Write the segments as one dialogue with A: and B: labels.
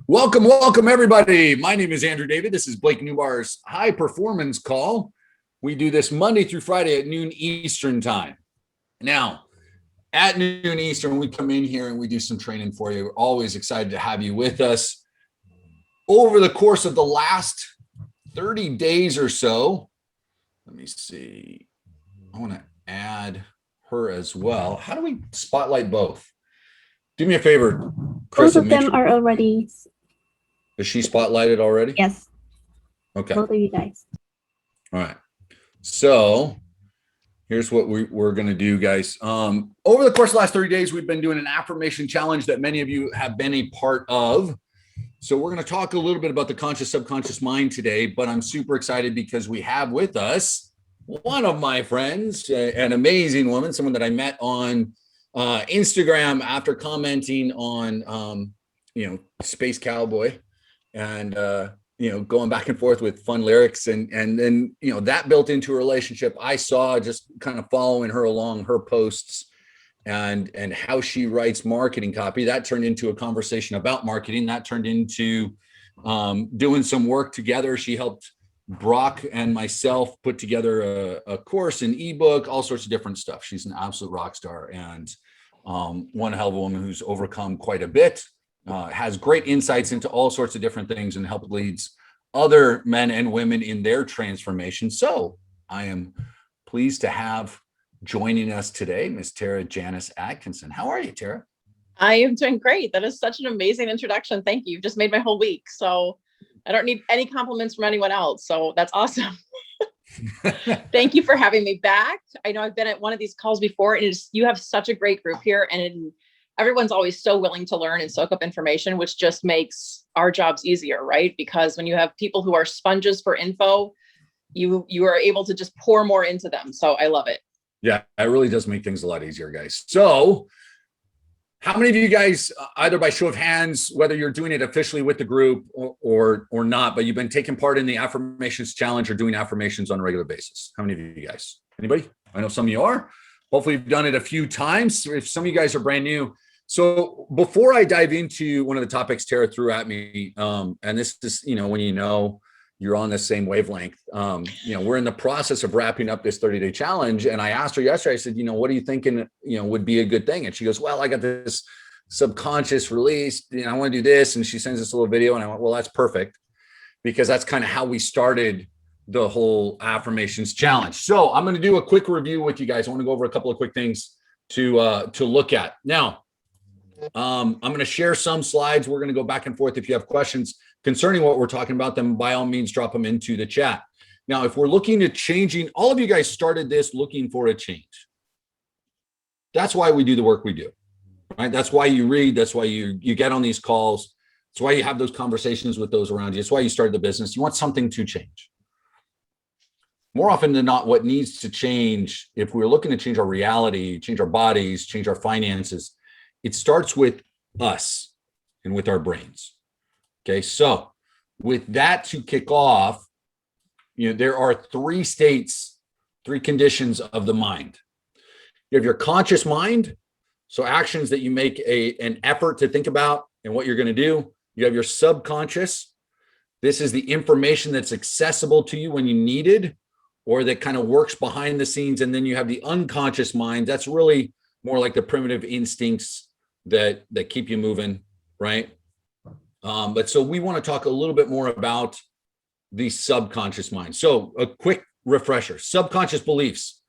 A: Welcome, everybody. My name is Andrew David. This is Blake Newbar's High Performance Call. We do this Monday through Friday at noon Eastern time. Now, at noon Eastern, we come in here and we do some training for you. We're always excited to have you with us. Over the course of the last 30 days or so, let me see. I want to add her as well. How do we spotlight both? Do me a favor, Chris.
B: Both of them are already.
A: Is she spotlighted already?
B: Yes.
A: Okay.
B: Both of you guys.
A: All right. So here's what we're going to do, guys. Over the course of the last 30 days, we've been doing an affirmation challenge that many of you have been a part of. So we're going to talk a little bit about the conscious, subconscious mind today, but I'm super excited because we have with us one of my friends, an amazing woman, someone that I met on Instagram after commenting on, Space Cowboy and, going back and forth with fun lyrics. And then, that built into a relationship. I saw just kind of following her along her posts and how she writes marketing copy. That turned into a conversation about marketing. That turned into doing some work together. She helped Brock and myself put together a course, an ebook, all sorts of different stuff. She's an absolute rock star and one hell of a woman who's overcome quite a bit, has great insights into all sorts of different things and help leads other men and women in their transformation. So I am pleased to have joining us today, Miss Terra Atkinson. How are you, Terra?
C: I am doing great. That is such an amazing introduction. Thank you. You've just made my whole week. So I don't need any compliments from anyone else. So that's awesome. Thank you for having me back. I know I've been at one of these calls before, and you have such a great group here, and everyone's always so willing to learn and soak up information, which just makes our jobs easier, right? Because when you have people who are sponges for info, you are able to just pour more into them. So I love it.
A: Yeah, it really does make things a lot easier, guys. So how many of you guys, either by show of hands, whether you're doing it officially with the group or not, but you've been taking part in the affirmations challenge or doing affirmations on a regular basis? How many of you guys? Anybody? I know some of you are. Hopefully you've done it a few times. If some of you guys are brand new. So before I dive into one of the topics Terra threw at me, and this is, when you're on the same wavelength, we're in the process of wrapping up this 30-day challenge. And I asked her yesterday, I said, what are you thinking, would be a good thing? And she goes, well, I got this subconscious release, I want to do this. And she sends us a little video. And I went, well, that's perfect, because that's kind of how we started the whole affirmations challenge. So I'm going to do a quick review with you guys. I want to go over a couple of quick things to look at. Now, I'm going to share some slides. We're going to go back and forth. If you have questions concerning what we're talking about, then by all means, drop them into the chat. Now, if we're looking at changing, all of you guys started this looking for a change. That's why we do the work we do, right? That's why you read. That's why you get on these calls. That's why you have those conversations with those around you. That's why you started the business. You want something to change. More often than not, what needs to change, if we're looking to change our reality, change our bodies, change our finances, it starts with us and with our brains. Okay, so with that to kick off, there are three states, three conditions of the mind. You have your conscious mind, so actions that you make an effort to think about and what you're going to do. You have your subconscious. This is the information that's accessible to you when you need it, or that kind of works behind the scenes. And then you have the unconscious mind. That's really more like the primitive instincts that keep you moving, right? But so we want to talk a little bit more about the subconscious mind. So a quick refresher: subconscious beliefs,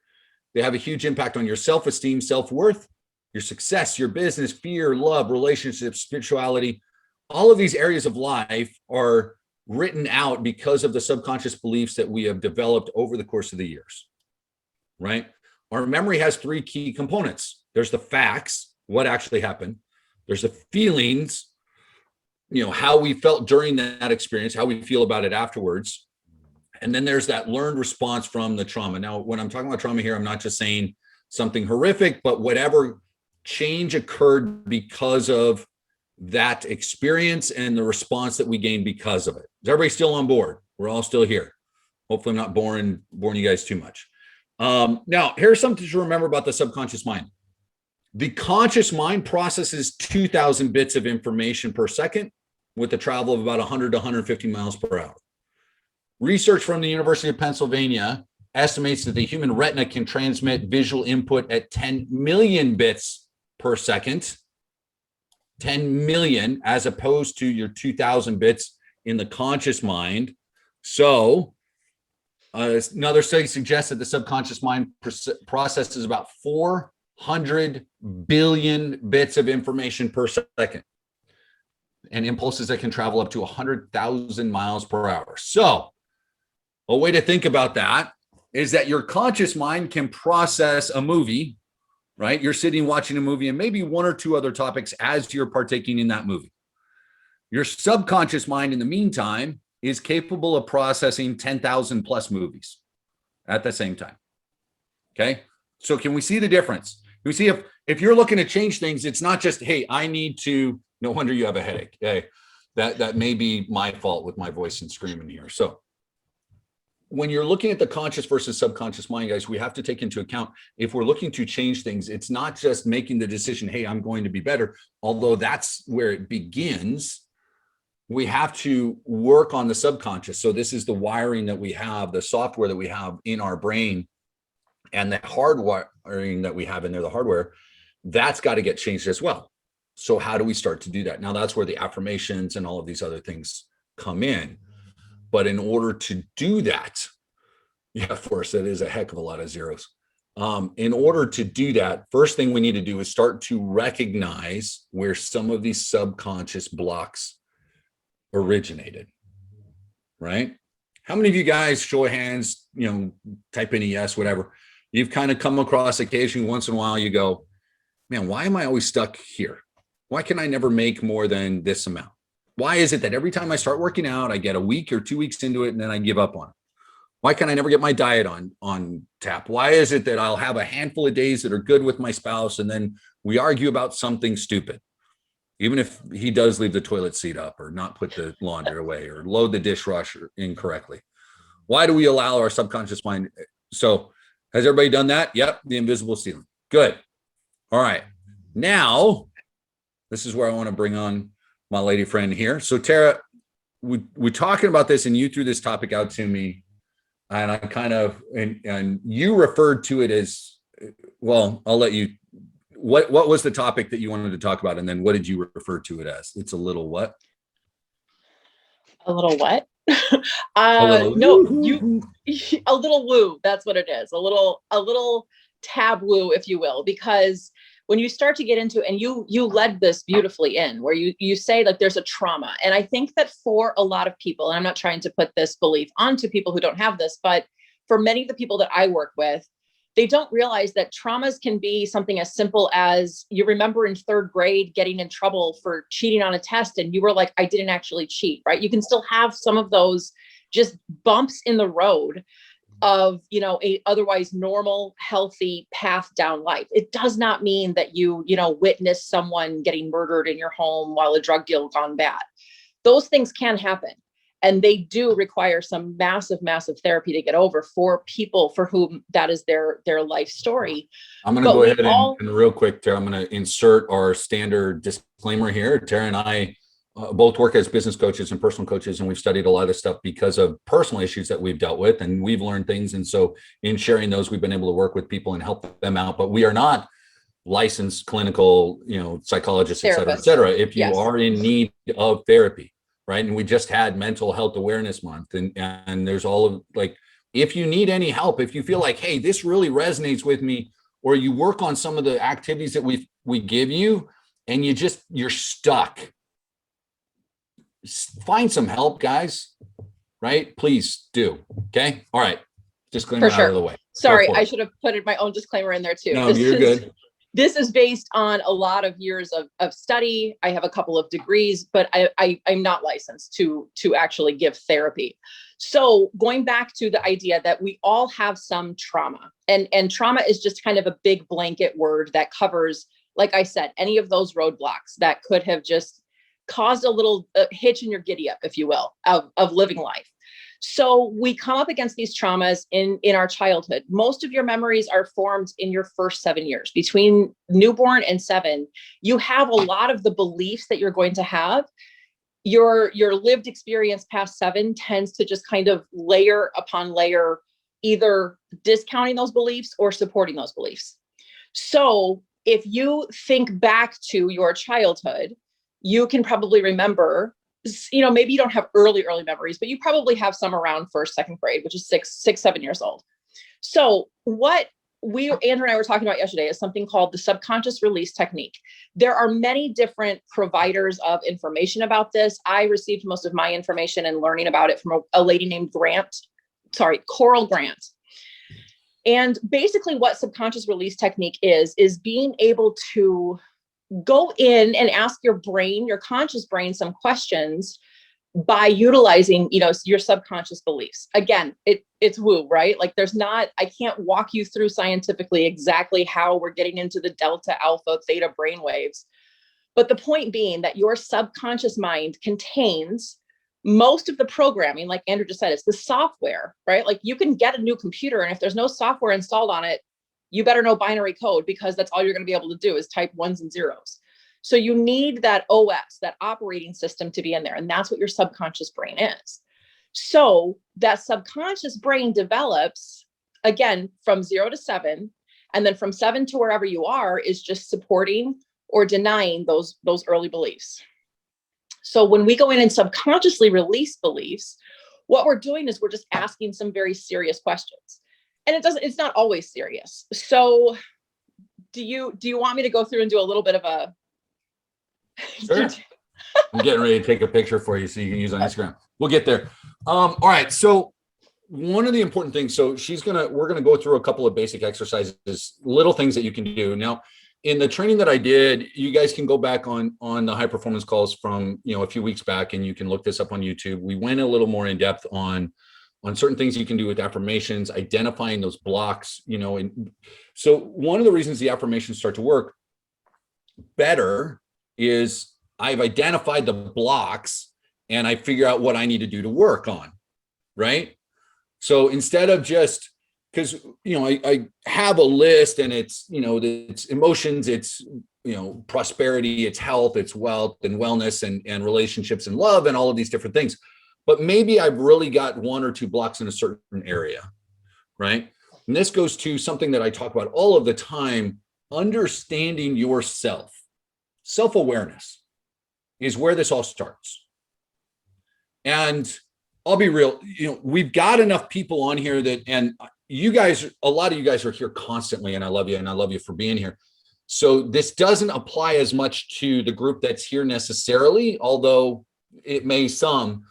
A: they have a huge impact on your self-esteem, self-worth, your success, your business, fear, love, relationships, spirituality. All of these areas of life are written out because of the subconscious beliefs that we have developed over the course of the years, right? Our memory has three key components. There's the facts, what actually happened. There's the feelings, how we felt during that experience, how we feel about it afterwards. And then there's that learned response from the trauma. Now, when I'm talking about trauma here, I'm not just saying something horrific, but whatever change occurred because of that experience and the response that we gained because of it. Is everybody still on board? We're all still here. Hopefully I'm not boring you guys too much. Now, here's something to remember about the subconscious mind. The conscious mind processes 2,000 bits of information per second. with a travel of about 100 to 150 miles per hour. Research from the University of Pennsylvania estimates that the human retina can transmit visual input at 10 million bits per second, 10 million, as opposed to your 2000 bits in the conscious mind. So another study suggests that the subconscious mind processes about 400 billion bits of information per second, and impulses that can travel up to 100,000 miles per hour. So a way to think about that is that your conscious mind can process a movie, right? You're sitting watching a movie and maybe one or two other topics as you're partaking in that movie. Your subconscious mind, in the meantime, is capable of processing 10,000 plus movies at the same time. Okay. So can we see the difference? We see if you're looking to change things, it's not just, hey, I need to, no wonder you have a headache. Hey, that may be my fault with my voice and screaming here. So when you're looking at the conscious versus subconscious mind, guys, we have to take into account, if we're looking to change things, it's not just making the decision, hey, I'm going to be better, although that's where it begins. We have to work on the subconscious. So this is the wiring that we have, the software that we have in our brain, and the hardwiring that we have in there, the hardware, that's got to get changed as well. So how do we start to do that? Now, that's where the affirmations and all of these other things come in. But in order to do that, yeah, of course, that is a heck of a lot of zeros. In order to do that, first thing we need to do is start to recognize where some of these subconscious blocks originated, right? How many of you guys, show of hands, type in a yes, whatever, you've kind of come across occasionally once in a while, you go, man, why am I always stuck here? Why can I never make more than this amount? Why is it that every time I start working out, I get a week or 2 weeks into it and then I give up on it? Why can I never get my diet on tap? Why is it that I'll have a handful of days that are good with my spouse and then we argue about something stupid, even if he does leave the toilet seat up or not put the laundry away or load the dishwasher incorrectly? Why do we allow our subconscious mind? So has everybody done that? Yep, the invisible ceiling. Good. All right. Now, this is where I want to bring on my lady friend here. So Terra, we're talking about this and you threw this topic out to me and I kind of, and you referred to it as, well, I'll let you, what was the topic that you wanted to talk about? And then what did you refer to it as? It's a little what?
C: A little what?
A: A little,
C: no, a little woo. That's what it is. A little taboo, if you will, because when you start to get into, and you led this beautifully in, where you say like there's a trauma. And I think that for a lot of people, and I'm not trying to put this belief onto people who don't have this, but for many of the people that I work with, they don't realize that traumas can be something as simple as, you remember in third grade getting in trouble for cheating on a test and you were like, I didn't actually cheat, right? You can still have some of those just bumps in the road of, a otherwise normal, healthy path down life. It does not mean that you witness someone getting murdered in your home while a drug deal gone bad. Those things can happen. And they do require some massive, massive therapy to get over for people for whom that is their life story.
A: I'm going to go ahead and real quick, Tara, I'm going to insert our standard disclaimer here. Tara and I both work as business coaches and personal coaches, and we've studied a lot of stuff because of personal issues that we've dealt with, and we've learned things. And so in sharing those, we've been able to work with people and help them out, but we are not licensed clinical, psychologists, et cetera, et cetera. If you are in need of therapy, right? And we just had Mental Health Awareness Month, and there's all of, like, if you need any help, if you feel like, hey, this really resonates with me, or you work on some of the activities that we give you and you're stuck, find some help, guys, right? Please do. Okay. All right. Disclaimer out of the way.
C: Sorry, I should have put my own disclaimer in there too.
A: No, you're good.
C: This is based on a lot of years of study. I have a couple of degrees, but I'm not licensed to actually give therapy. So going back to the idea that we all have some trauma, and trauma is just kind of a big blanket word that covers, like I said, any of those roadblocks that could have just caused a little hitch in your giddy up, if you will, of living life. So we come up against these traumas in our childhood. Most of your memories are formed in your first 7 years. Between newborn and 7, you have a lot of the beliefs that you're going to have your lived experience past 7 tends to just kind of layer upon layer, either discounting those beliefs or supporting those beliefs. So if you think back to your childhood, you can probably remember, maybe you don't have early memories, but you probably have some around first, second grade, which is 7 years old. So what Andrew and I were talking about yesterday is something called the subconscious release technique. There are many different providers of information about this. I received most of my information and learning about it from a lady named Coral Grant. And basically what subconscious release technique is being able to go in and ask your brain, your conscious brain, some questions by utilizing, your subconscious beliefs. Again, it's woo, right? Like I can't walk you through scientifically exactly how we're getting into the delta, alpha, theta brain waves. But the point being that your subconscious mind contains most of the programming, like Andrew just said, it's the software, right? Like you can get a new computer, and if there's no software installed on it, you better know binary code, because that's all you're going to be able to do is type ones and zeros. So you need that OS, that operating system, to be in there. And that's what your subconscious brain is. So that subconscious brain develops, again, from 0 to 7. And then from 7 to wherever you are is just supporting or denying those early beliefs. So when we go in and subconsciously release beliefs, what we're doing is we're just asking some very serious questions. And it's not always serious. So do you want me to go through and do a little bit of a...
A: Sure. I'm getting ready to take a picture for you so you can use on Instagram. We'll get there. All right. So one of the important things, we're going to go through a couple of basic exercises, little things that you can do. Now, in the training that I did, you guys can go back on the high performance calls from, a few weeks back, and you can look this up on YouTube. We went a little more in depth on certain things you can do with affirmations, identifying those blocks, and so one of the reasons the affirmations start to work better is I've identified the blocks and I figure out what I need to do to work on, right? So instead of just, because, I have a list, and it's, it's emotions, it's, prosperity, it's health, it's wealth and wellness and relationships and love and all of these different things. But maybe I've really got 1 or 2 blocks in a certain area, right? And this goes to something that I talk about all of the time, understanding yourself. Self-awareness is where this all starts. And I'll be real, we've got enough people on here and you guys, a lot of you guys are here constantly, and I love you for being here. So this doesn't apply as much to the group that's here necessarily, although it may some,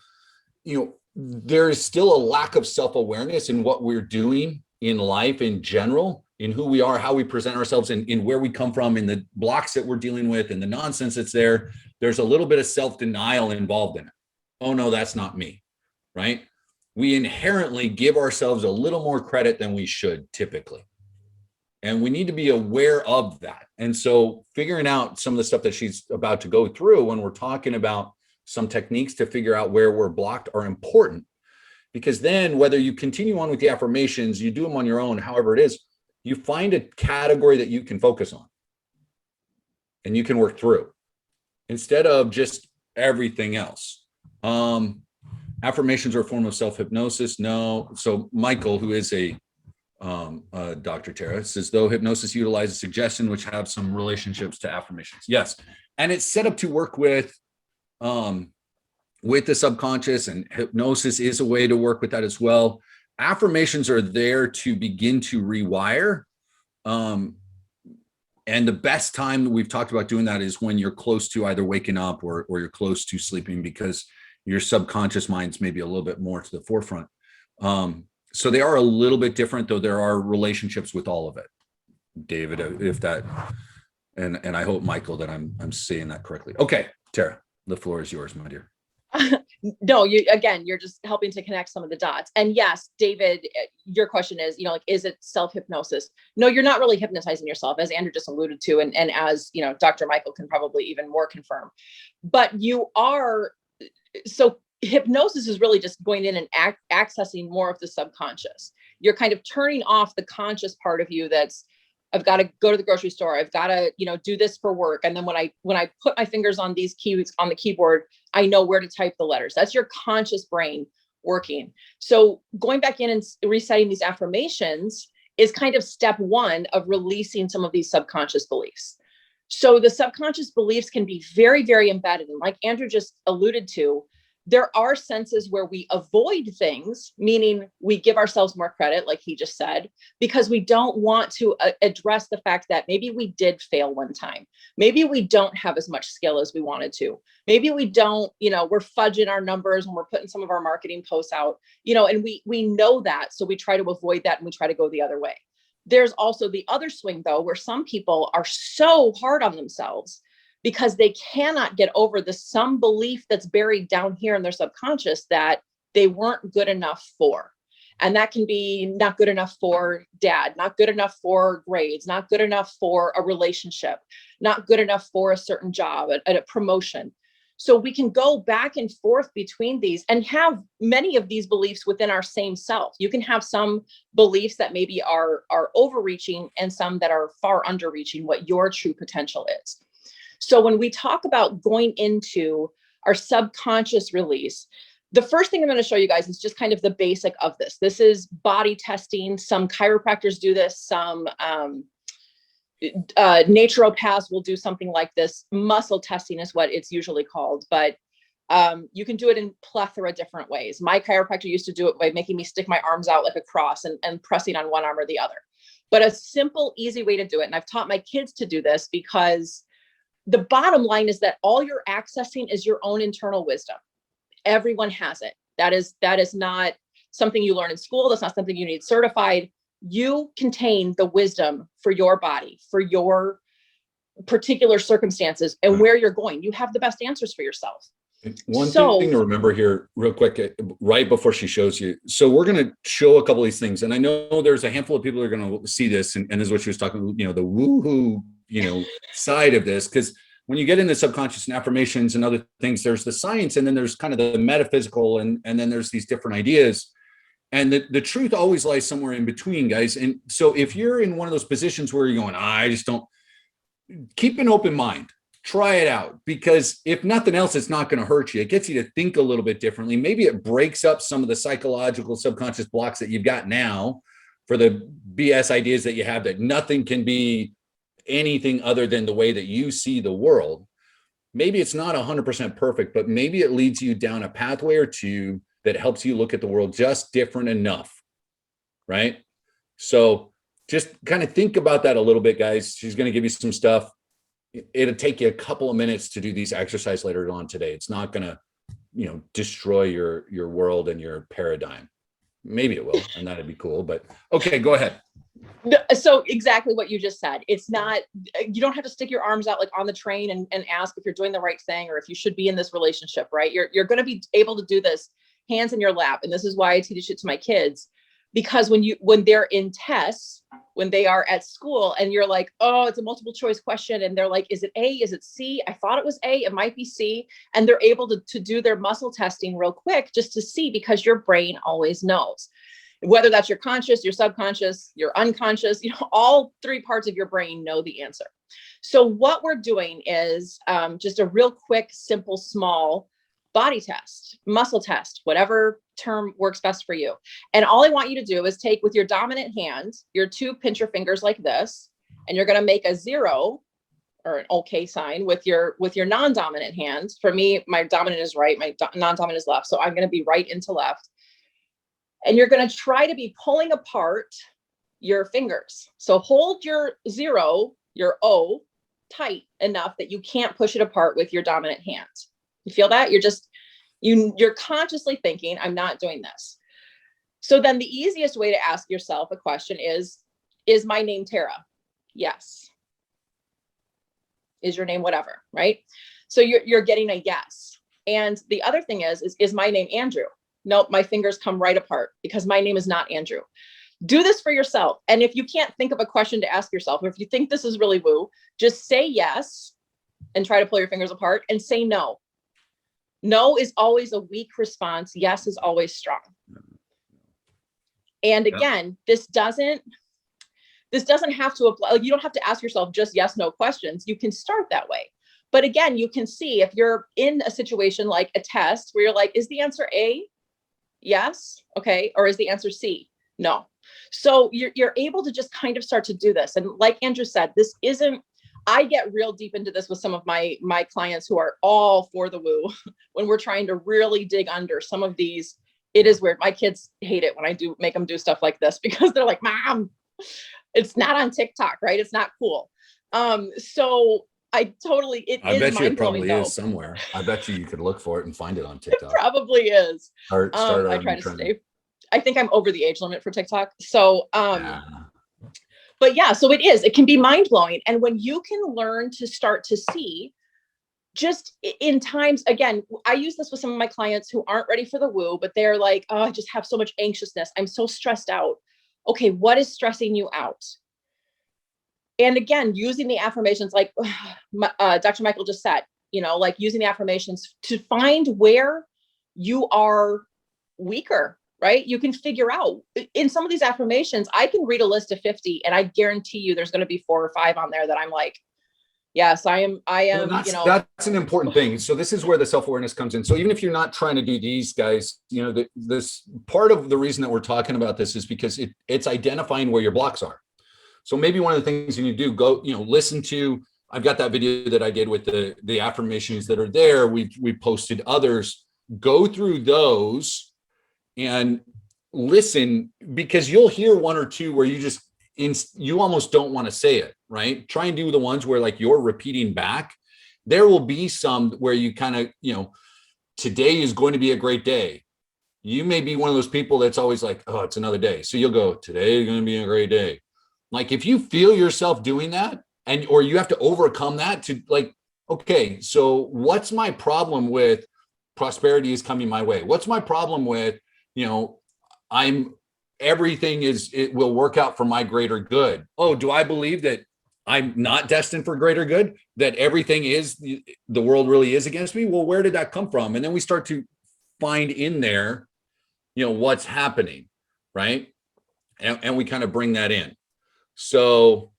A: there is still a lack of self-awareness in what we're doing in life in general, in who we are, how we present ourselves, and in where we come from, in the blocks that we're dealing with, and the nonsense that's there. There's a little bit of self-denial involved in it. Oh no, that's not me, right? We inherently give ourselves a little more credit than we should typically. And we need to be aware of that. And so figuring out some of the stuff that she's about to go through when we're talking about some techniques to figure out where we're blocked are important, because then whether you continue on with the affirmations, you do them on your own, however it is, you find a category that you can focus on and you can work through instead of just everything else. Affirmations are a form of self-hypnosis. No. So Michael, who is a Dr. Terra, says, though hypnosis utilizes suggestion, which have some relationships to affirmations. Yes. And it's set up to work with the subconscious, and hypnosis is a way to work with that as well. Affirmations are there to begin to rewire. And the best time that we've talked about doing that is when you're close to either waking up or you're close to sleeping, because your subconscious mind's maybe a little bit more to the forefront. So they are a little bit different, though there are relationships with all of it. David, if that, and I hope, Michael, that I'm saying that correctly. Okay, Terra, the floor is yours, my dear.
C: No, you're just helping to connect some of the dots. And yes, David, your question is, is it self-hypnosis? No, you're not really hypnotizing yourself, as Andrew just alluded to. And as, Dr. Michael can probably even more confirm, but you are, so hypnosis is really just going in and accessing more of the subconscious. You're kind of turning off the conscious part of you that's I've got to go to the grocery store. I've got to, do this for work. And then when I put my fingers on these keys on the keyboard, I know where to type the letters. That's your conscious brain working. So going back in and resetting these affirmations is kind of step one of releasing some of these subconscious beliefs. So the subconscious beliefs can be very, very embedded. And like Andrew just alluded to, there are senses where we avoid things, meaning we give ourselves more credit, like he just said, because we don't want to address the fact that maybe we did fail one time. Maybe we don't have as much skill as we wanted to. Maybe we don't, we're fudging our numbers when we're putting some of our marketing posts out, and we know that. So we try to avoid that and we try to go the other way. There's also the other swing, though, where some people are so hard on themselves because they cannot get over some belief that's buried down here in their subconscious that they weren't good enough for. And that can be not good enough for dad, not good enough for grades, not good enough for a relationship, not good enough for a certain job, a promotion. So we can go back and forth between these and have many of these beliefs within our same self. You can have some beliefs that maybe are overreaching and some that are far underreaching what your true potential is. So when we talk about going into our subconscious release, the first thing I'm going to show you guys is just kind of the basic of this. This is body testing. Some chiropractors do this. Some naturopaths will do something like this. Muscle testing is what it's usually called, but you can do it in plethora different ways. My chiropractor used to do it by making me stick my arms out like a cross and pressing on one arm or the other. But a simple, easy way to do it, and I've taught my kids to do this because the bottom line is that all you're accessing is your own internal wisdom. Everyone has it. That is not something you learn in school. That's not something you need certified. You contain the wisdom for your body, for your particular circumstances and where you're going. You have the best answers for yourself.
A: One thing to remember here real quick, right before she shows you. So we're going to show a couple of these things. And I know there's a handful of people who are going to see this. And this is what she was talking, the woohoo, side of this. Because when you get into subconscious and affirmations and other things, there's the science and then there's kind of the metaphysical and then there's these different ideas. And the truth always lies somewhere in between, guys. And so if you're in one of those positions where you're going, I just don't, keep an open mind. Try it out, because if nothing else, it's not going to hurt you. It gets you to think a little bit differently. Maybe it breaks up some of the psychological subconscious blocks that you've got now for the BS ideas that you have, that nothing can be anything other than the way that you see the world. Maybe it's not 100% perfect, but maybe it leads you down a pathway or two that helps you look at the world just different enough, right? So just kind of think about that a little bit, guys. She's going to give you some stuff. It'll take you a couple of minutes to do these exercises later on today. It's not going to, destroy your world and your paradigm. Maybe it will, and that'd be cool. But okay, go ahead.
C: So exactly what you just said. It's not, you don't have to stick your arms out like on the train and ask if you're doing the right thing or if you should be in this relationship, right? You're going to be able to do this hands in your lap. And this is why I teach it to my kids, because when they're in tests, when they are at school and you're like, oh, it's a multiple choice question. And they're like, is it A? Is it C? I thought it was A. It might be C. And they're able to do their muscle testing real quick just to see, because your brain always knows. Whether that's your conscious, your subconscious, your unconscious, all three parts of your brain know the answer. So what we're doing is just a real quick, simple, small body test, muscle test, whatever term works best for you. And all I want you to do is take with your dominant hand, your two pincher fingers like this, and you're going to make a 0 or an okay sign with your non-dominant hand. For me, my dominant is right, my non-dominant is left. So I'm going to be right into left. And you're going to try to be pulling apart your fingers. So hold your 0, your O, tight enough that you can't push it apart with your dominant hand. You feel that? You're consciously thinking, I'm not doing this. So then the easiest way to ask yourself a question is my name Terra? Yes. Is your name whatever, right? So you're getting a yes. And the other thing is my name Andrew? Nope, my fingers come right apart because my name is not Andrew. Do this for yourself. And if you can't think of a question to ask yourself, or if you think this is really woo, just say yes and try to pull your fingers apart, and say no. No is always a weak response. Yes is always strong. And again, this doesn't this doesn't have to apply. Like, you don't have to ask yourself just yes, no questions. You can start that way. But again, you can see if you're in a situation like a test where you're like, is the answer A? Yes. Okay. Or is the answer C? No. So you're able to just kind of start to do this. And like Andrew said, this isn't, I get real deep into this with some of my clients who are all for the woo when we're trying to really dig under some of these. It is weird. My kids hate it when I do make them do stuff like this because they're like, Mom, it's not on TikTok, right? It's not cool. So I totally,
A: I
C: is
A: bet you it
C: mind-blowing,
A: probably
C: though.
A: is somewhere. I bet you could look for it and find it on TikTok.
C: Probably is.
A: Start
C: I try to stay. I think I'm over the age limit for TikTok. So, but yeah, so it can be mind blowing. And when you can learn to start to see just in times, again, I use this with some of my clients who aren't ready for the woo, but they're like, oh, I just have so much anxiousness. I'm so stressed out. Okay. What is stressing you out? And again, using the affirmations, like Dr. Michael just said, like using the affirmations to find where you are weaker, right? You can figure out in some of these affirmations, I can read a list of 50 and I guarantee you there's going to be 4 or 5 on there that I'm like, yes, I am. Well,
A: that's an important thing. So this is where the self-awareness comes in. So even if you're not trying to do these guys, this part of the reason that we're talking about this is because it's identifying where your blocks are. So maybe one of the things you need to do, go, listen to, I've got that video that I did with the affirmations that are there. We posted others, go through those and listen, because you'll hear 1 or 2 where you almost don't want to say it, right? Try and do the ones where like you're repeating back. There will be some where you kind of, today is going to be a great day. You may be one of those people that's always like, oh, it's another day. So you'll go, today is going to be a great day. Like if you feel yourself doing that or you have to overcome that to like, okay, so what's my problem with prosperity is coming my way? What's my problem with, it will work out for my greater good. Oh, do I believe that I'm not destined for greater good? That everything is, the world really is against me? Well, where did that come from? And then we start to find in there, what's happening, right? And we kind of bring that in. So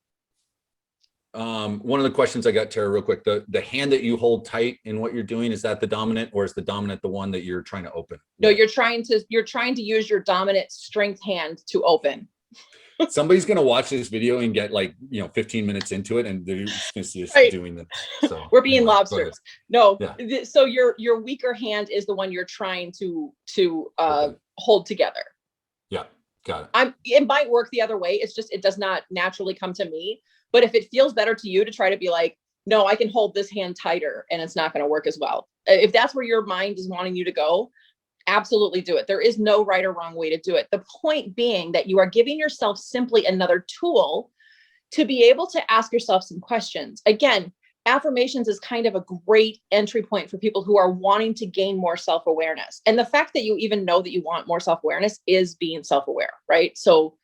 A: one of the questions I got, Tara, real quick, the hand that you hold tight in what you're doing, is that the dominant, or is the dominant the one that you're trying to open?
C: No, you're trying to use your dominant strength hand to open.
A: Somebody's going to watch this video and get 15 minutes into it and they're just going to see us doing this. So
C: we're being lobsters. No.
A: Yeah.
C: So your weaker hand is the one you're trying to hold together.
A: Yeah. Got it.
C: It might work the other way. It's just, it does not naturally come to me. But if it feels better to you to try to be like, no, I can hold this hand tighter and it's not going to work as well. If that's where your mind is wanting you to go, absolutely do it. There is no right or wrong way to do it. The point being that you are giving yourself simply another tool to be able to ask yourself some questions. Again, affirmations is kind of a great entry point for people who are wanting to gain more self-awareness. And the fact that you even know that you want more self-awareness is being self-aware, right? So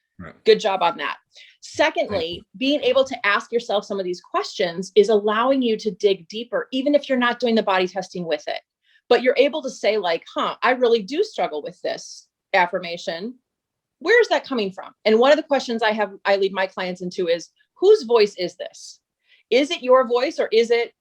C: good job on that. Secondly, being able to ask yourself some of these questions is allowing you to dig deeper, even if you're not doing the body testing with it. But you're able to say like, I really do struggle with this affirmation. Where is that coming from? And one of the questions I lead my clients into is, whose voice is this? Is it your voice, or is it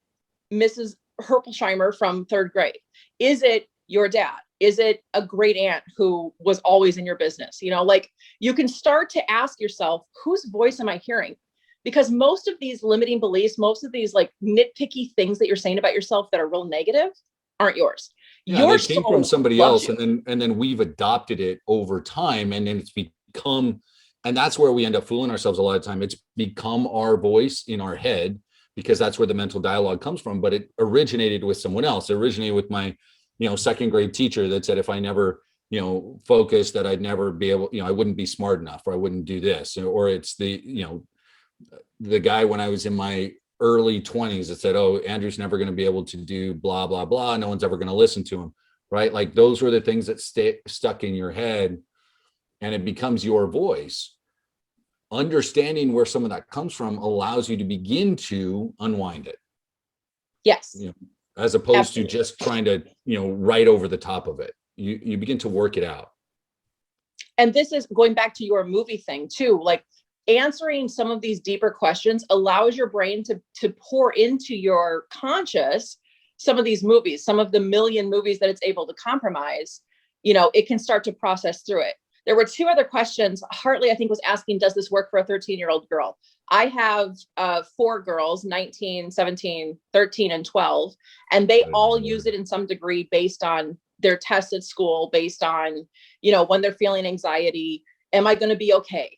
C: Mrs. Herpelsheimer from 3rd grade? Is it your dad? Is it a great aunt who was always in your business? You can start to ask yourself, whose voice am I hearing? Because most of these limiting beliefs, most of these like nitpicky things that you're saying about yourself that are real negative aren't yours.
A: Yeah, they came from somebody else, and then we've adopted it over time, and then it's become, and that's where we end up fooling ourselves a lot of time. It's become our voice in our head because that's where the mental dialogue comes from. But it originated with someone else. It originated with my 2nd grade teacher that said if I never focused, that I'd never be able, I wouldn't be smart enough, or I wouldn't do this. Or it's the guy when I was in my early 20s that said, oh, Andrew's never going to be able to do blah, blah, blah. No one's ever going to listen to him. Right. Like those were the things that stuck in your head, and it becomes your voice. Understanding where some of that comes from allows you to begin to unwind it.
C: Yes.
A: As opposed to just trying to, write over the top of it. You begin to work it out.
C: And this is going back to your movie thing too. Like answering some of these deeper questions allows your brain to pour into your conscious some of these movies, some of the million movies that it's able to compromise. It can start to process through it. There were two other questions. Hartley, I think, was asking, does this work for a 13-year-old girl? I have 4 girls, 19, 17, 13, and 12, and they all use it in some degree based on their tests at school, based on, when they're feeling anxiety. Am I going to be okay?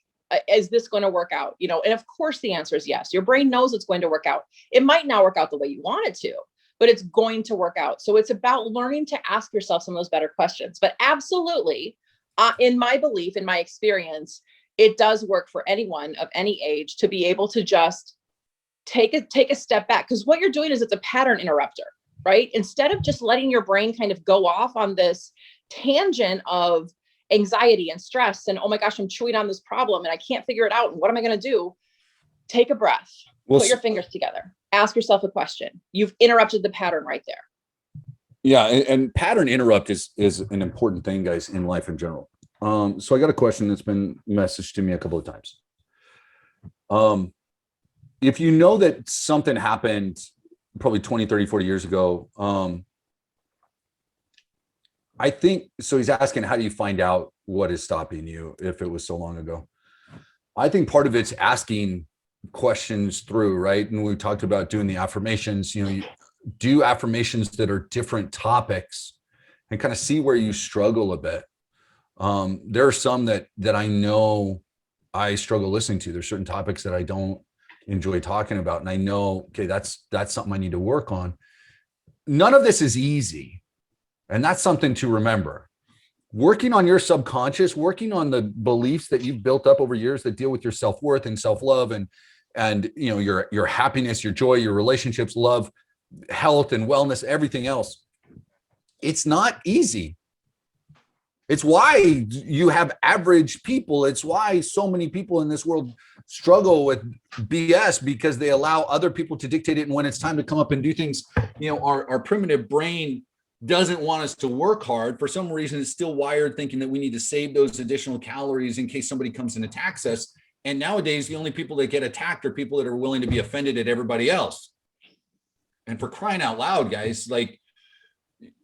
C: Is this going to work out? And of course the answer is yes. Your brain knows it's going to work out. It might not work out the way you want it to, but it's going to work out. So it's about learning to ask yourself some of those better questions. But absolutely, in my belief, in my experience, it does work for anyone of any age to be able to just take a step back. Because what you're doing is it's a pattern interrupter, right? Instead of just letting your brain kind of go off on this tangent of anxiety and stress and, oh my gosh, I'm chewing on this problem and I can't figure it out. And what am I going to do? Take a breath, put your fingers together, ask yourself a question. You've interrupted the pattern right there.
A: Yeah. And pattern interrupt is an important thing, guys, in life in general. So I got a question that's been messaged to me a couple of times. If you know that something happened probably 20, 30, 40 years ago, I think, so he's asking, how do you find out what is stopping you if it was so long ago? I think part of it's asking questions through, right? And we talked about doing the affirmations, you do affirmations that are different topics and kind of see where you struggle a bit. There are some that I know I struggle listening to. There's certain topics that I don't enjoy talking about. And I know, okay, that's something I need to work on. None of this is easy. And that's something to remember. Working on your subconscious, working on the beliefs that you've built up over years that deal with your self-worth and self-love and your happiness, your joy, your relationships, love, health and wellness, everything else. It's not easy. It's why you have average people. It's why so many people in this world struggle with BS, because they allow other people to dictate it. And when it's time to come up and do things, our primitive brain doesn't want us to work hard. For some reason, it's still wired thinking that we need to save those additional calories in case somebody comes and attacks us. And nowadays, the only people that get attacked are people that are willing to be offended at everybody else. And for crying out loud, guys, like,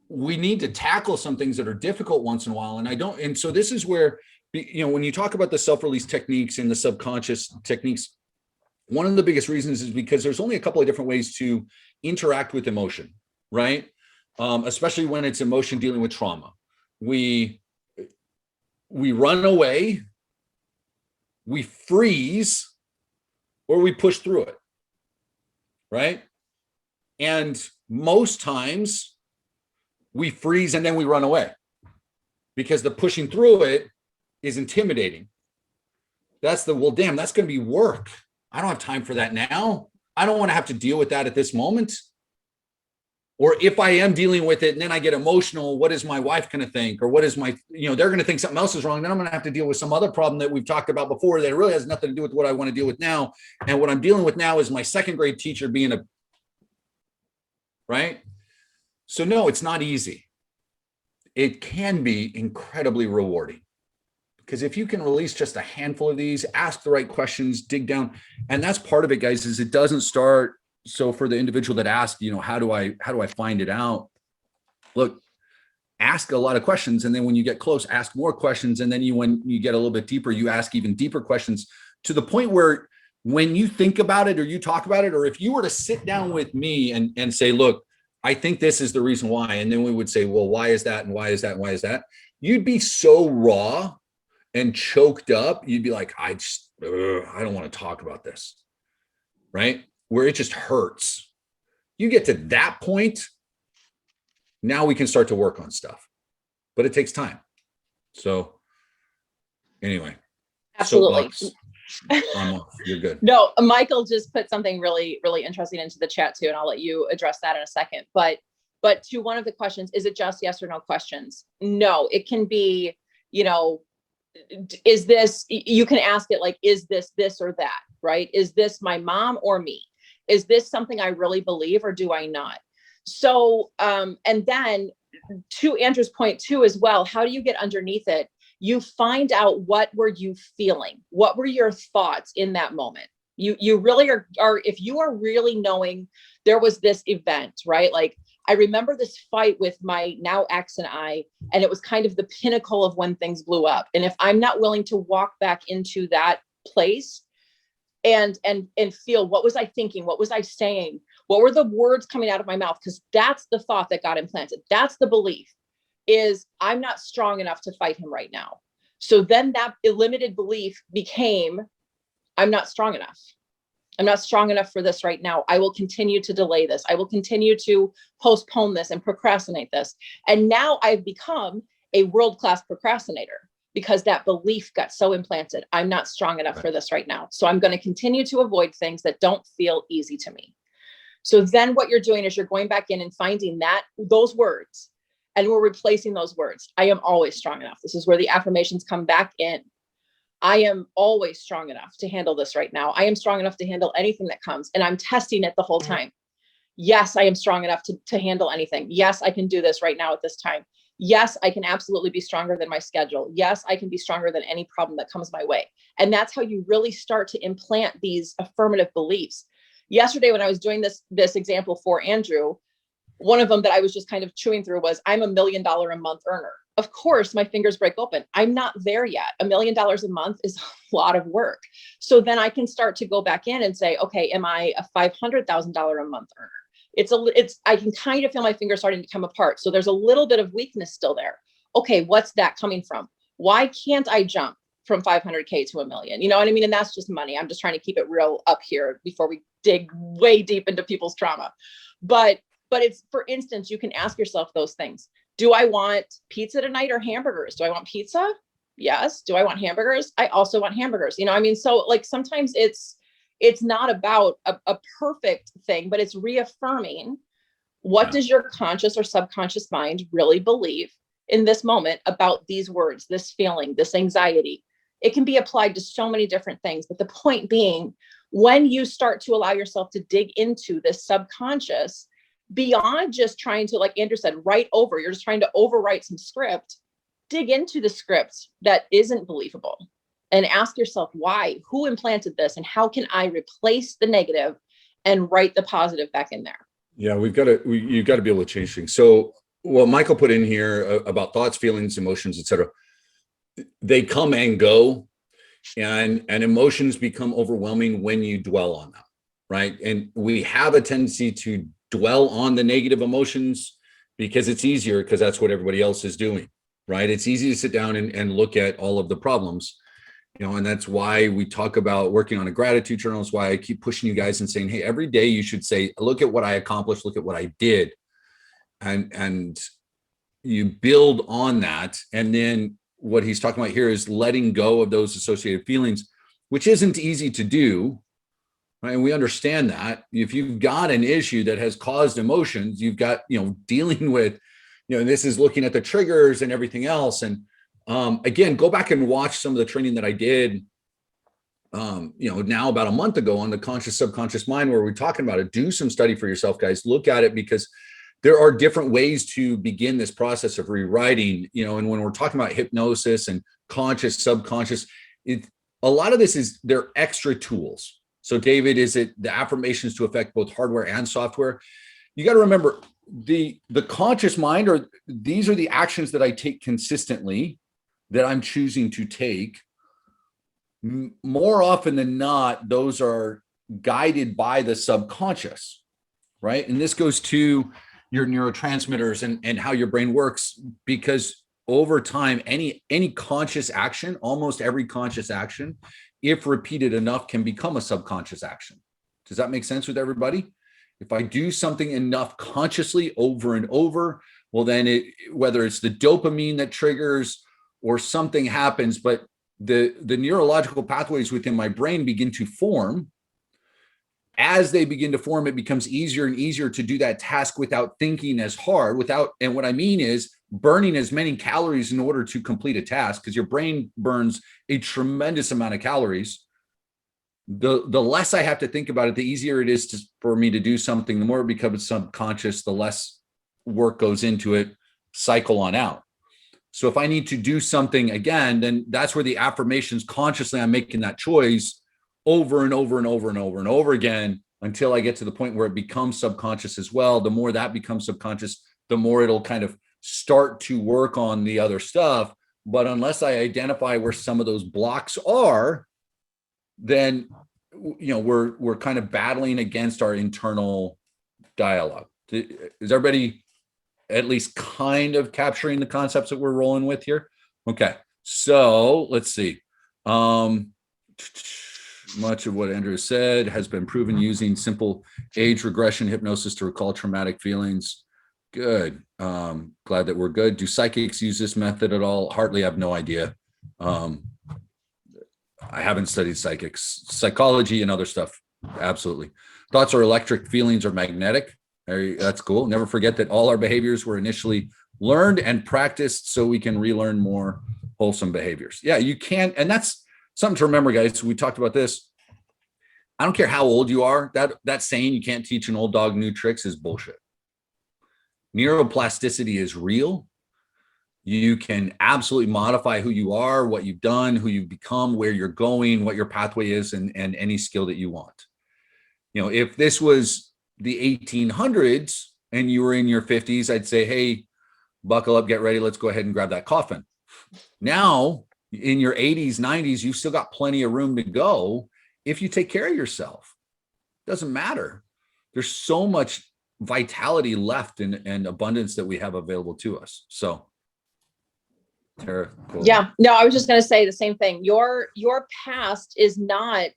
A: we need to tackle some things that are difficult once in a while. And so this is where, when you talk about the self-release techniques and the subconscious techniques, one of the biggest reasons is because there's only a couple of different ways to interact with emotion, right? Especially when it's emotion dealing with trauma. We run away, we freeze, or we push through it, right? And most times we freeze and then we run away because the pushing through it is intimidating. That's well, damn, that's going to be work. I don't have time for that now. I don't want to have to deal with that at this moment. Or if I am dealing with it and then I get emotional, what is my wife going to think? Or what is they're going to think something else is wrong. Then I'm going to have to deal with some other problem that we've talked about before that really has nothing to do with what I want to deal with now. And what I'm dealing with now is my second grade teacher being right? So no, it's not easy. It can be incredibly rewarding, because if you can release just a handful of these, ask the right questions, dig down. And that's part of it, guys, is it doesn't start. So for the individual that asked, how do I find it out? Look, ask a lot of questions. And then when you get close, ask more questions. And then when you get a little bit deeper, you ask even deeper questions, to the point where when you think about it or you talk about it, or if you were to sit down with me and say, look, I think this is the reason why. And then we would say, well, why is that? And why is that? And why is that? You'd be so raw and choked up. You'd be like, I don't want to talk about this. Right? Where it just hurts. You get to that point, now we can start to work on stuff, but it takes time. So anyway,
C: absolutely.
A: I'm off. You're good.
C: No, Michael just put something really, really interesting into the chat too, and I'll let you address that in a second. But to one of the questions, is it just yes or no questions? No, it can be, is this, you can ask it like, is this or that, right? Is this my mom or me? Is this something I really believe or do I not? So, and then to Andrew's point too, as well, how do you get underneath it? you find out, what were you feeling? What were your thoughts in that moment? You really are, if you are really knowing there was this event, right? Like, I remember this fight with my now ex and I, and it was kind of the pinnacle of when things blew up. And if I'm not willing to walk back into that place and feel, what was I thinking? What was I saying? What were the words coming out of my mouth? Because that's the thought that got implanted. That's the belief, is I'm not strong enough to fight him right now. So then that limited belief became, I'm not strong enough. I'm not strong enough for this right now. I will continue to delay this. I will continue to postpone this and procrastinate this. And now I've become a world-class procrastinator because that belief got so implanted. I'm not strong enough for this right now. So I'm going to continue to avoid things that don't feel easy to me. So then what you're doing is you're going back in and finding those words, and we're replacing those words. I am always strong enough. This is where the affirmations come back in. I am always strong enough to handle this right now. I am strong enough to handle anything that comes. And I'm testing it the whole time. Yes, I am strong enough to handle anything. Yes, I can do this right now at this time. Yes, I can absolutely be stronger than my schedule. Yes, I can be stronger than any problem that comes my way. And that's how you really start to implant these affirmative beliefs. Yesterday, when I was doing this example for Andrew, one of them that I was just kind of chewing through was, I'm $1 million a month earner. Of course, my fingers break open. I'm not there yet. $1 million a month is a lot of work. So then I can start to go back in and say, okay, am I a $500,000 a month earner? I can kind of feel my fingers starting to come apart. So there's a little bit of weakness still there. Okay, what's that coming from? Why can't I jump from 500K to $1 million? You know what I mean? And that's just money. I'm just trying to keep it real up here before we dig way deep into people's trauma. But it's, for instance, you can ask yourself those things. Do I want pizza tonight or hamburgers? Do I want pizza? Yes. Do I want hamburgers? I also want hamburgers. You know, I mean, so like sometimes it's not about a perfect thing, but it's reaffirming, what does your conscious or subconscious mind really believe in this moment about these words, this feeling, this anxiety? It can be applied to so many different things. But the point being, when you start to allow yourself to dig into this subconscious, beyond just trying to, like Andrew said, you're just trying to overwrite some script, dig into the script that isn't believable and ask yourself why, who implanted this, and how can I replace the negative and write the positive back in there?
A: Yeah, you've got to be able to change things. So what Michael put in here about thoughts, feelings, emotions, etc., they come and go, and emotions become overwhelming when you dwell on them, right? And we have a tendency to dwell on the negative emotions because it's easier, because that's what everybody else is doing, right? It's easy to sit down and look at all of the problems, and that's why we talk about working on a gratitude journal. It's why I keep pushing you guys and saying, hey, every day you should say, look at what I accomplished, look at what I did. And you build on that. And then what he's talking about here is letting go of those associated feelings, which isn't easy to do. Right? And we understand that if you've got an issue that has caused emotions, you've got, dealing with, this is looking at the triggers and everything else. And again, go back and watch some of the training that I did, now about a month ago on the conscious subconscious mind, where we're talking about it. Do some study for yourself, guys. Look at it, because there are different ways to begin this process of rewriting, and when we're talking about hypnosis and conscious, subconscious, a lot of this is they're extra tools. So David, is it the affirmations to affect both hardware and software? You got to remember the conscious mind, or these are the actions that I take consistently, that I'm choosing to take. More often than not, those are guided by the subconscious, right? And this goes to your neurotransmitters and how your brain works, because over time, any conscious action, almost every conscious action, if repeated enough, can become a subconscious action. Does that make sense with everybody? If I do something enough consciously over and over, well, then whether it's the dopamine that triggers or something happens, but the neurological pathways within my brain begin to form. As they begin to form, it becomes easier and easier to do that task without thinking as hard, and what I mean is burning as many calories in order to complete a task, because your brain burns a tremendous amount of calories. The less I have to think about it, the easier it is for me to do something. The more it becomes subconscious, the less work goes into it, cycle on out. So if I need to do something again, then that's where the affirmations, consciously I'm making that choice over and over and over and over and over again until I get to the point where it becomes subconscious as well. The more that becomes subconscious, the more it'll kind of start to work on the other stuff. But unless I identify where some of those blocks are, then we're kind of battling against our internal dialogue. Is everybody at least kind of capturing the concepts that we're rolling with here? Okay, so let's see. Much of what Andrew said has been proven using simple age regression hypnosis to recall traumatic feelings. Good. Glad that we're good. Do psychics use this method at all? Hardly. Have no idea. I haven't studied psychics, psychology and other stuff. Absolutely. Thoughts are electric, feelings are magnetic. That's cool. Never forget that all our behaviors were initially learned and practiced so we can relearn more wholesome behaviors. Yeah, you can. And that's something to remember, guys. We talked about this. I don't care how old you are. That saying, you can't teach an old dog new tricks, is bullshit. Neuroplasticity is real. You can absolutely modify who you are, what you've done, who you've become, where you're going, what your pathway is, and any skill that you want. If this was the 1800s and you were in your 50s, I'd say, hey, buckle up, get ready, let's go ahead and grab that coffin. Now, in your 80s, 90s, you've still got plenty of room to go if you take care of yourself. Doesn't matter. There's so much vitality left and abundance that we have available to us. So, Terra, cool.
C: Yeah, no, I was just going to say the same thing. Your past is not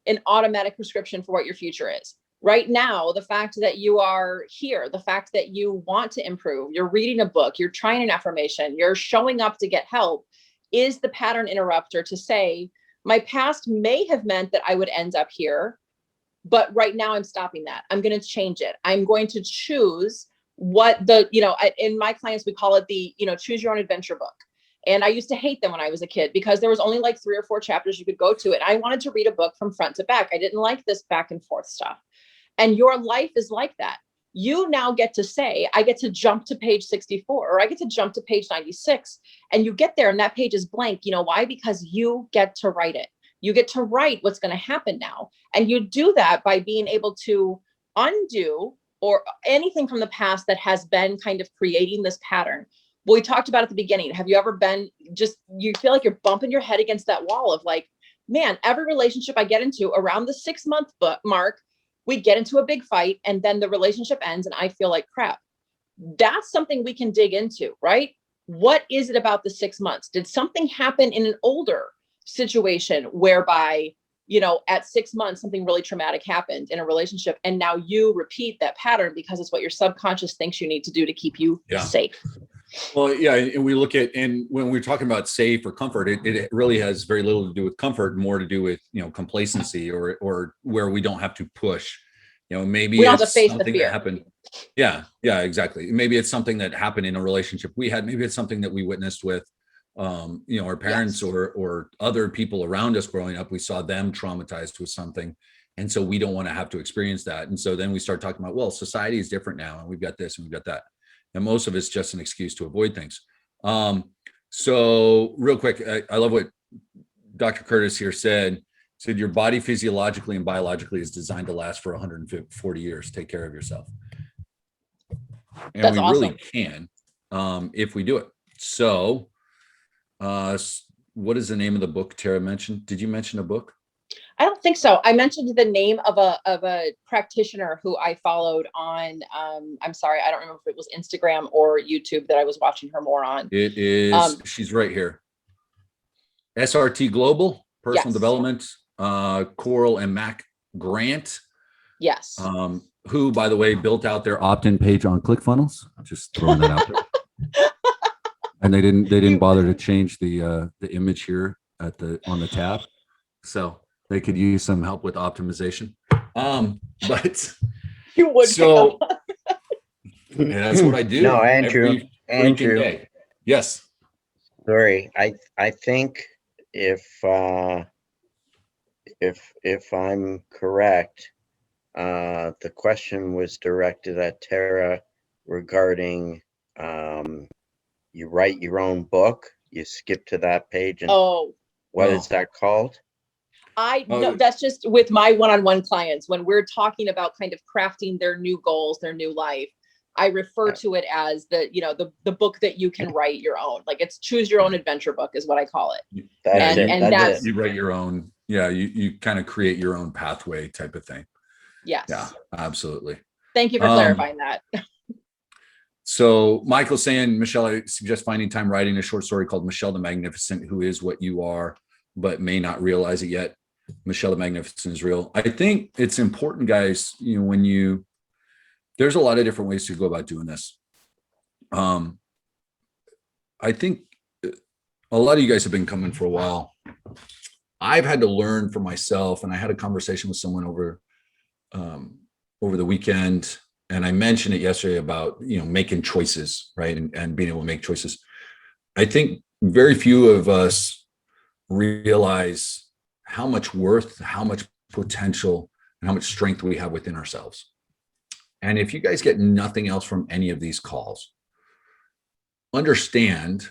C: an automatic prescription for what your future is. Right now, the fact that you are here, the fact that you want to improve, you're reading a book, you're trying an affirmation, you're showing up to get help, is the pattern interrupter to say, my past may have meant that I would end up here, but right now I'm stopping that. I'm going to change it. I'm going to choose what in my clients, we call it the, choose your own adventure book. And I used to hate them when I was a kid because there was only like 3 or 4 chapters you could go to. And I wanted to read a book from front to back. I didn't like this back and forth stuff. And your life is like that. You now get to say, I get to jump to page 64, or I get to jump to page 96. And you get there and that page is blank. You know why? Because you get to write it. You get to write what's going to happen now. And you do that by being able to undo or anything from the past that has been kind of creating this pattern. Well, we talked about at the beginning. Have you ever been you feel like you're bumping your head against that wall of like, man, every relationship I get into around the 6-month mark, we get into a big fight and then the relationship ends and I feel like crap. That's something we can dig into, right? What is it about the 6 months? Did something happen in an older situation whereby, at 6 months, something really traumatic happened in a relationship and now you repeat that pattern because it's what your subconscious thinks you need to do to keep you safe?
A: Well, yeah, and we look at, and when we're talking about safe or comfort, it really has very little to do with comfort, more to do with, complacency or where we don't have to push. Maybe
C: we don't have to
A: it's
C: face
A: something
C: the fear.
A: that happened. Yeah, exactly. Maybe it's something that happened in a relationship we had. Maybe it's something that we witnessed with, our parents or other people around us growing up. We saw them traumatized with something. And so we don't want to have to experience that. And so then we start talking about, well, society is different now and we've got this and we've got that. And most of it's just an excuse to avoid things. So real quick, I love what Dr. Curtis here said your body physiologically and biologically is designed to last for 140 years. Take care of yourself. And
C: That's
A: we
C: awesome.
A: really can if we do it. So what is the name of the book Terra mentioned? Did you mention a book?
C: I don't think so. I mentioned the name of a practitioner who I followed on, I'm sorry, I don't remember if it was Instagram or YouTube that I was watching her more on.
A: It is, she's right here. SRT Global, Personal Development, Coral and Mac Grant.
C: Yes.
A: Who, by the way, built out their opt-in page on ClickFunnels. Just throwing that out there. And they didn't bother to change the image here on the tab. So they could use some help with optimization. But
C: you would.
A: So that's what I do.
B: No, Andrew.
A: Day. Yes.
B: Sorry. I think if I'm correct, the question was directed at Terra regarding you write your own book, you skip to that page, and
C: Oh,
B: what is that called?
C: no, that's just with my one-on-one clients. When we're talking about kind of crafting their new goals, their new life, I refer to it as the book that you can write your own. Like, it's choose your own adventure book is what I call it.
B: That's it.
A: You write your own. Yeah. You kind of create your own pathway type of thing.
C: Yes.
A: Yeah, absolutely.
C: Thank you for clarifying that.
A: So Michael's saying, Michelle, I suggest finding time writing a short story called Michelle the Magnificent, who is what you are, but may not realize it yet. Michelle the Magnificent is real. I think it's important, guys, there's a lot of different ways to go about doing this. I think a lot of you guys have been coming for a while. I've had to learn for myself, and I had a conversation with someone over the weekend, and I mentioned it yesterday about, making choices, right? And being able to make choices. I think very few of us realize how much worth, how much potential, and how much strength we have within ourselves. And if you guys get nothing else from any of these calls, understand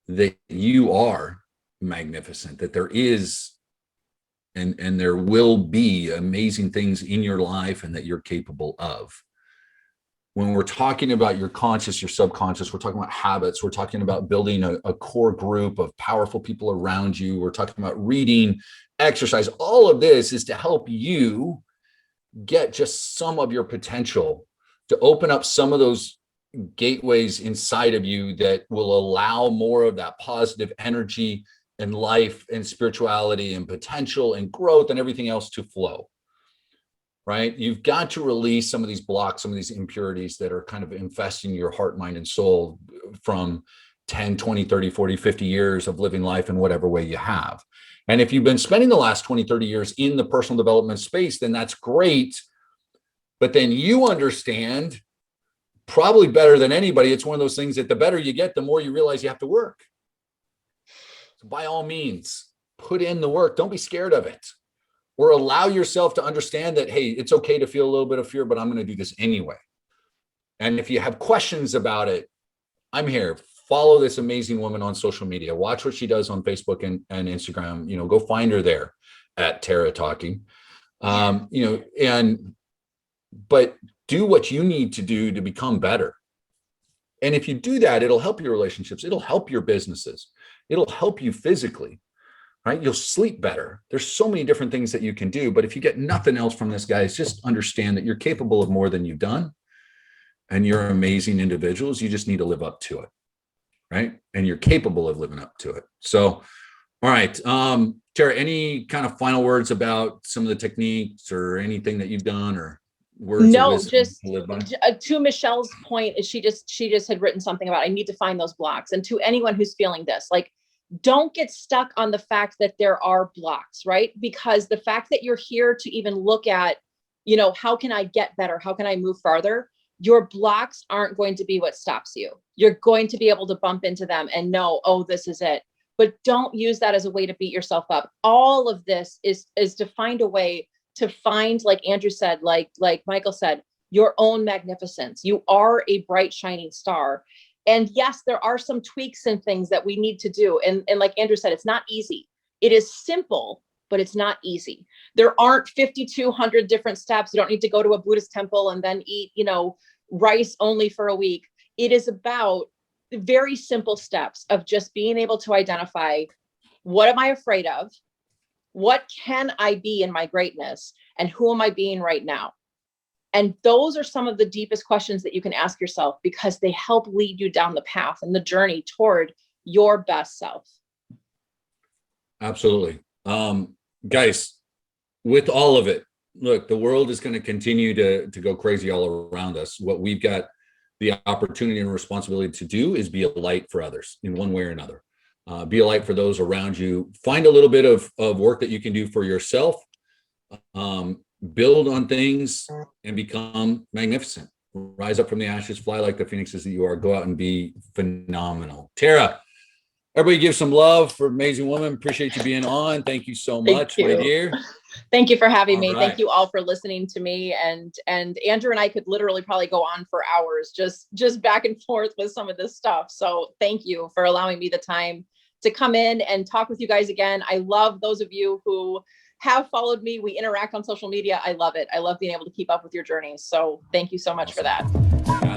A: that you are magnificent, that there is and there will be amazing things in your life and that you're capable of. When we're talking about your conscious, your subconscious, we're talking about habits, we're talking about building a core group of powerful people around you, we're talking about reading, exercise. All of this is to help you get just some of your potential, to open up some of those gateways inside of you that will allow more of that positive energy and life and spirituality and potential and growth and everything else to flow. Right? You've got to release some of these blocks, some of these impurities that are kind of infesting your heart, mind, and soul from 10, 20, 30, 40, 50 years of living life in whatever way you have. And if you've been spending the last 20, 30 years in the personal development space, then that's great. But then you understand probably better than anybody. It's one of those things that the better you get, the more you realize you have to work. So by all means, put in the work. Don't be scared of it. Or allow yourself to understand that, hey, it's okay to feel a little bit of fear, but I'm going to do this anyway. And if you have questions about it, I'm here. Follow this amazing woman on social media. Watch what she does on Facebook and Instagram. Go find her there at Terra Talking. But do what you need to do to become better. And if you do that, it'll help your relationships. It'll help your businesses. It'll help you physically. Right? You'll sleep better. There's so many different things that you can do. But if you get nothing else from this, guys, just understand that you're capable of more than you've done. And you're amazing individuals. You just need to live up to it. Right? And you're capable of living up to it. So, all right. Terra, any kind of final words about some of the techniques or anything that you've done or words?
C: No, just to Michelle's point, is she just had written something about, I need to find those blocks. And to anyone who's feeling this, like, don't get stuck on the fact that there are blocks, right? Because the fact that you're here to even look at, how can I get better? How can I move farther? Your blocks aren't going to be what stops you. You're going to be able to bump into them and know, oh, this is it. But don't use that as a way to beat yourself up. All of this is to find a way to find, like Andrew said, like Michael said, your own magnificence. You are a bright, shining star. And yes, there are some tweaks and things that we need to do. And like Andrew said, it's not easy. It is simple, but it's not easy. There aren't 5,200 different steps. You don't need to go to a Buddhist temple and then eat, rice only for a week. It is about very simple steps of just being able to identify, what am I afraid of? What can I be in my greatness? And who am I being right now? And those are some of the deepest questions that you can ask yourself, because they help lead you down the path and the journey toward your best self.
A: Absolutely. Guys, with all of it, look, the world is going to continue to go crazy all around us. What we've got the opportunity and responsibility to do is be a light for others in one way or another. Be a light for those around you. Find a little bit of work that you can do for yourself. Build on things and become magnificent. Rise up from the ashes, fly like the phoenixes that you are. Go out and be phenomenal. Terra, everybody give some love for amazing woman. Appreciate you being on. Thank you so much, my dear.
C: Thank you for having
A: All
C: me.
A: right.
C: Thank you all for listening to me. And Andrew and I could literally probably go on for hours, just back and forth with some of this stuff. So thank you for allowing me the time to come in and talk with you guys again. I love those of you who have followed me. We interact on social media. I love it. I love being able to keep up with your journeys. So thank you so much for that.
A: Yeah,